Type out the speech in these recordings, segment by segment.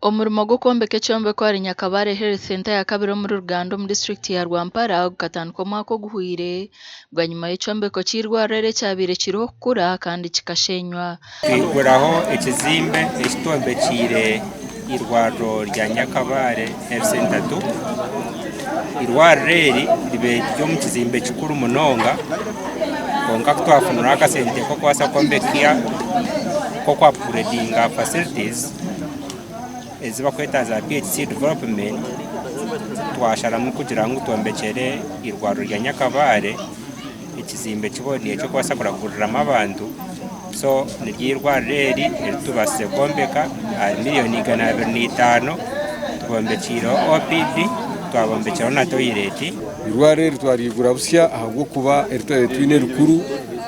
Omurimo gwo kwombeka ekyombeko hari Nyakabare Health Center ya kabiri muri Uganda mu district ya Rwampara gukatandika omwaka oguhwire bwa nyuma y'ekyombeko cy'irwariro kyabire kiriho kukura kandi kikashenywa. Twiguraho ekizimbe ekitombekire irwariro rya Nyakabare Health Center 2. Irwariro eri ribe ryo mu kizimbe kikuru munonga konka twafunura akasente ko kwasa kwombekia ko kwa upgradinga facilities eziba kwetaza PHC development twasharamu kugira ngo twombekere irwariro rya Nyakabare ekizimbe kiboniye cyo kwasa kuragurira abantu so nirwariro eri tubase kombeka miliyoni 250 twombekira OPD twabombekera na toilet. Irwariro twarigura busya ahubwo kuba twine rukuru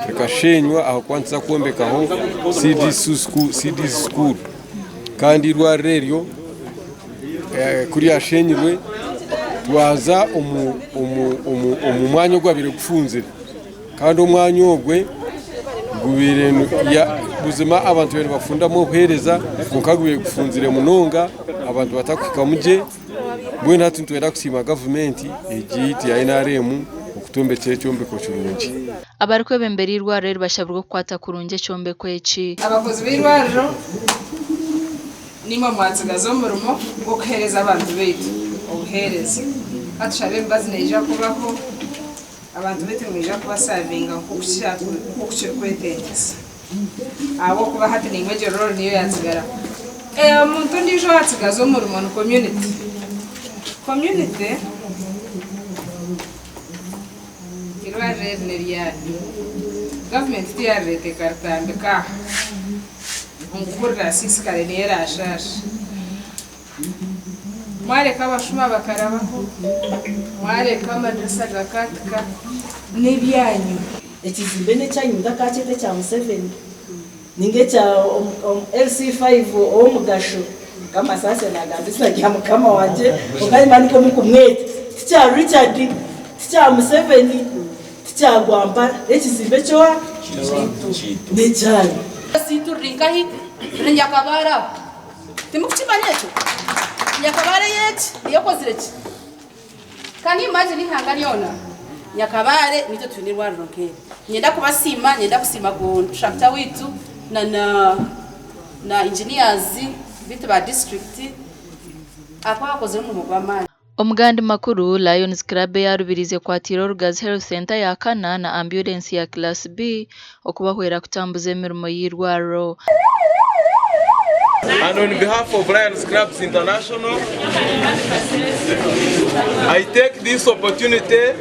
rekashenywa aho kwanza kwombekaho CD school kandi irwariro kuri yashenyirwe twaza umwanya gwabire gufunzira kandi umwanya ogwe gubire ya buzima abantu bene bafundamo hereza mukagubire gufunzire munonga abantu batakwika muje bwe natu twera kusima government egiti ya NRM okutombekera ekyombeko kirungi. Abari kwebembera irwariro bashabirwa kukwata kurungi ekyombeko eki. Abakozi b'irwariro nimwe mwatsigaza omurimo gwo kuhereza abantu baitu obuhereza katushabe embazi neija kubaho abantu baitu neija kubasavinga nk'okukiri kwetegyesa abo kuba hati nimwe jororo niyo yatsigara omuntu ndiijo watsigaza omurimo ni community irwariro neryari gavumenti tiyarete karitambika ngurira sisikale niyerashasha mwareka abashuma bakarabaho mwareka amadirisa gakatika n'ebyanyu ekizimbe n'ekyanyu ndakakete kya Museveni ninge kya LC5 omugasho kama sasa nagambisa kya mukama wanje okayimaniko mukumwete kya Richard kya Museveni kya Rwampara ekizimbe cyo n'ekyanyu siturinka hiti Nyakabara timukuchimanyecho Nyakabara yeti yokozireki kani imagine hangaliona Nyakabare nito tunirwariro nke nyenda kusima ku tractor witu na engineers bitu ba district akwakoze mu mugwamani. Omugandi makuru Lions Club yarubirize kwatira Rugazi Health Center ya kana na ambulance ya class B okubahwera kutambuza emirimo y'irwariro. And on behalf of Lions Clubs International, I take this opportunity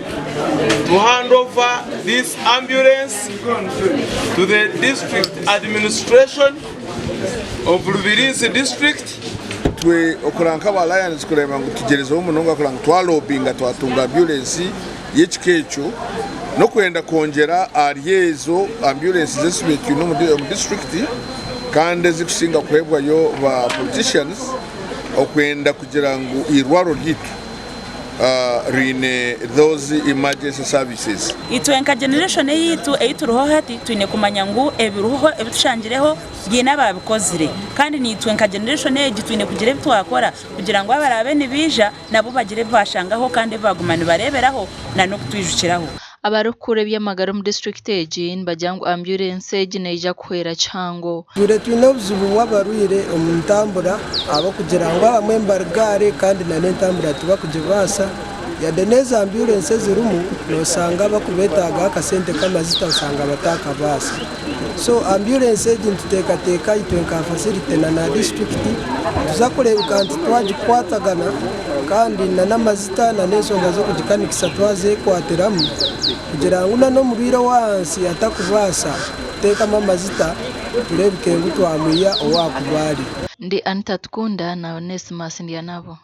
to hand over this ambulance to the district administration of Rubirizi district. Twe okuranka ba Lions kureba ngo tugerezeho umunonga kuranga twalobinga twatunga ambulance y'ekikecho no kwenda kongera aryezo ambulance zesubiki no mu district kandi zikusinga kwebwayo ba politicians okwenda kugira ngo irwaro ryitu rine those emergency services. Itwenka generation yitu eyituruho hati twine kumanya ngo ebiruho ebitushangireho gina babikozire kandi ni itwenka generation egi twine kugira bitwakora kugira ngo abarabe nibija nabo bagire bashangaho kandi bagumana bareberaho na no kutwijukiraho. Abarukure by'amagara mu district egi bajyango ambulance egi neija kuhera cyango dure twinobuzubu wabaruire omutambura abo kugira ngo abamwe mbargare kandi na nentambura tuba kujibasa yadeneza ambulance zirumu nosanga bakubetaga akasente kamazita usanga bataka basa so ambulance egi tutekateka itwenka facility na district tuzakore ukanti twajikwatagana kandi na namazita na nesonga zo kujikanikisa twaze kwateramu kugira ngo no mubiro wansi atakubasa teka mamazita turebike ngutwamuya owakubali. Ndi Anita Tukunda na Onesmus Ndianabo.